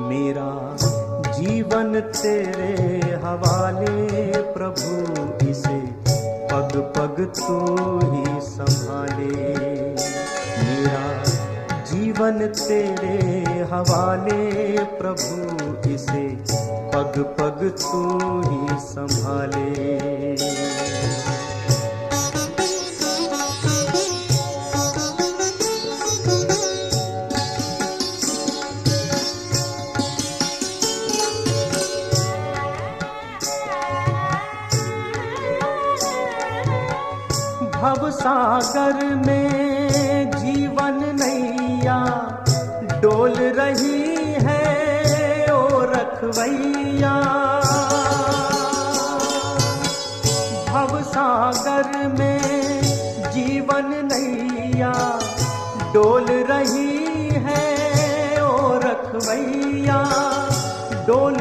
मेरा जीवन तेरे हवाले प्रभु, इसे पग पग तू ही संभाले। मेरा जीवन तेरे हवाले प्रभु, इसे पग पग तू ही संभाले। भव सागर में जीवन नैया डोल रही है ओ रखवैया। भव सागर में जीवन नैया डोल रही है ओ रखवैया, डोल